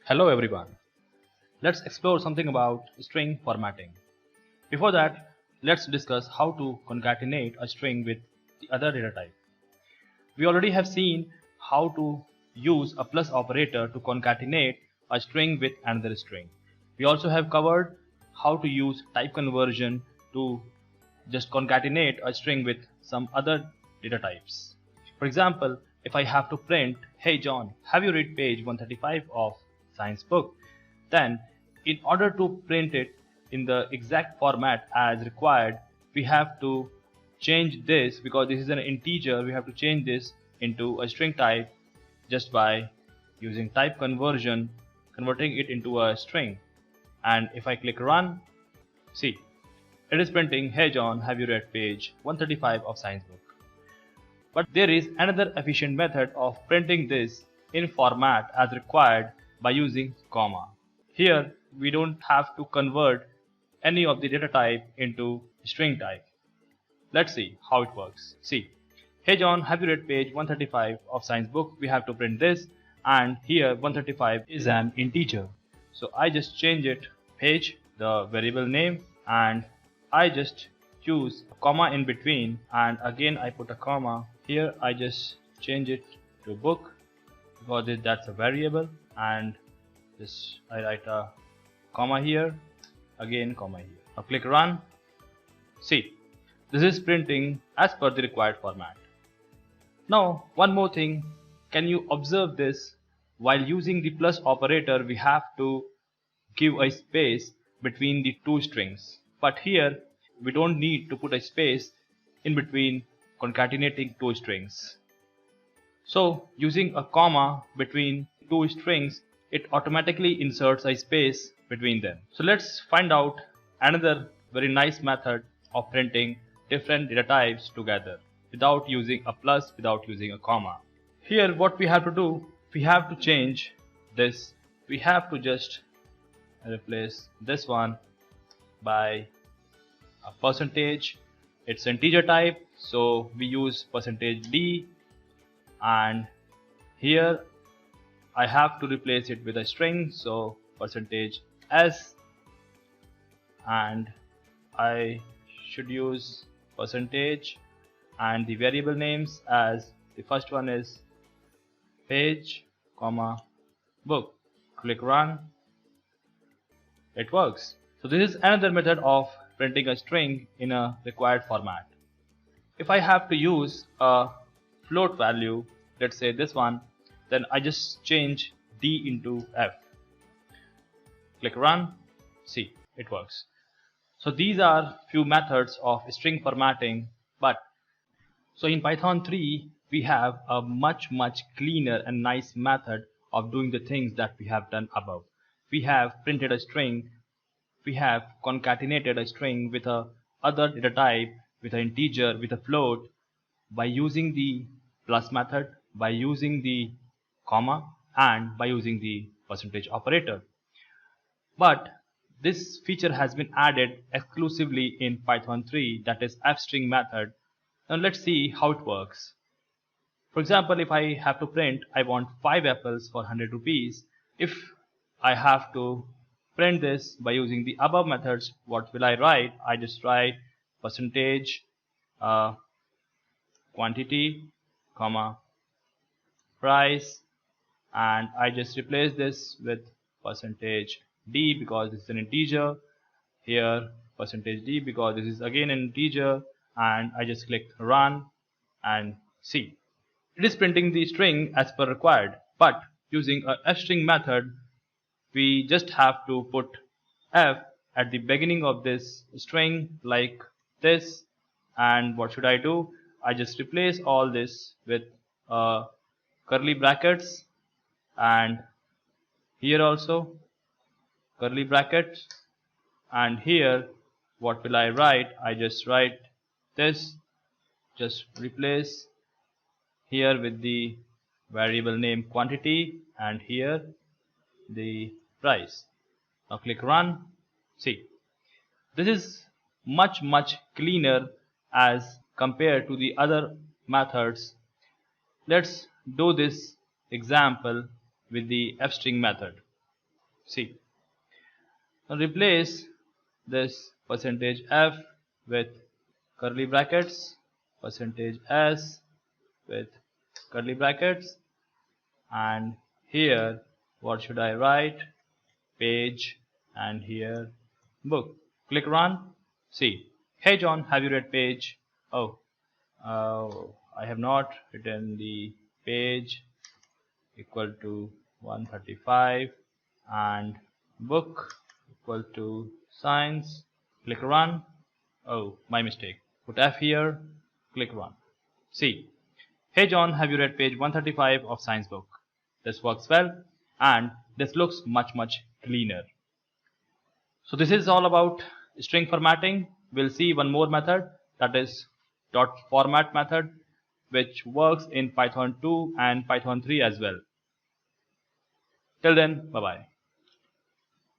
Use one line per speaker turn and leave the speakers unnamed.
Hello everyone. Let's explore something about string formatting. Before that, let's discuss how to concatenate a string with the other data type. We already have seen how to use a plus operator to concatenate a string with another string. We also have covered how to use type conversion to just concatenate a string with some other data types. For example, if I have to print, "Hey John, have you read page 135 of science book?" Then in order to print it in the exact format as required, we have to change this, because this is an integer. We have to change this into a string type just by using type conversion, converting it into a string. And if I click run, see, it is printing, "Hey John, have you read page 135 of science book?" But there is another efficient method of printing this in format as required by using comma. Here we don't have to convert any of the data type into string type. Let's see how it works. See, "Hey John, have you read page 135 of science book?" We have to print this, and here 135 is an integer. So I just change it page, the variable name, and I just use a comma in between, and again I put a comma. Here I just change it to book because that's a variable, and just I write a comma here, again comma here. Now click run. See, this is printing as per the required format. Now one more thing, can you observe this? While using the plus operator, we have to give a space between the two strings, but here we don't need to put a space in between concatenating two strings. So using a comma between two strings, it automatically inserts a space between them. So let's find out another very nice method of printing different data types together without using a plus, without using a comma. Here what we have to do, we have to change this. We have to just replace this one by a percentage. It's integer type, so we use %d, and here I have to replace it with a string, so %s, and I should use percentage and the variable names as the first one is page, comma, book. Click run. It works. So this is another method of printing a string in a required format. If I have to use a float value, let's say this one, then I just change d into f. Click run. See, it works. So these are few methods of string formatting, but so in Python 3 we have a much cleaner and nice method of doing the things that we have done above. We have printed a string, we have concatenated a string with a other data type, with an integer, with a float, by using the plus method, by using the comma, and by using the percentage operator. But this feature has been added exclusively in Python 3, that is fstring method. Now let's see how it works. For example, if I have to print, I want 5 apples for 100 rupees. If I have to print this by using the above methods, what will I write? I just write percentage quantity, comma, price, and I just replace this with percentage d because this is an integer, here percentage d because this is again an integer, and I just click run and see, it is printing the string as per required. But using a fstring method, we just have to put f at the beginning of this string like this, and what should I do? I just replace all this with curly brackets, and here also curly brackets, and here what will I write? I just write this, just replace here with the variable name quantity, and here the price. Now click run. See, this is much cleaner as compared to the other methods. Let's do this example with the fstring method. See, now replace this %f with curly brackets, %s with curly brackets, and here what should I write? Page, and here book. Click run. See, hey John, have you read page? Oh, I have not written the page equal to 135 and book equal to science. Click run. Oh, my mistake. Put F here. Click run. See, hey John, have you read page 135 of science book? This works well and this looks much cleaner. So this is all about string formatting. We'll see one more method, that is .format method, which works in Python 2 and Python 3 as well. Till then, bye bye.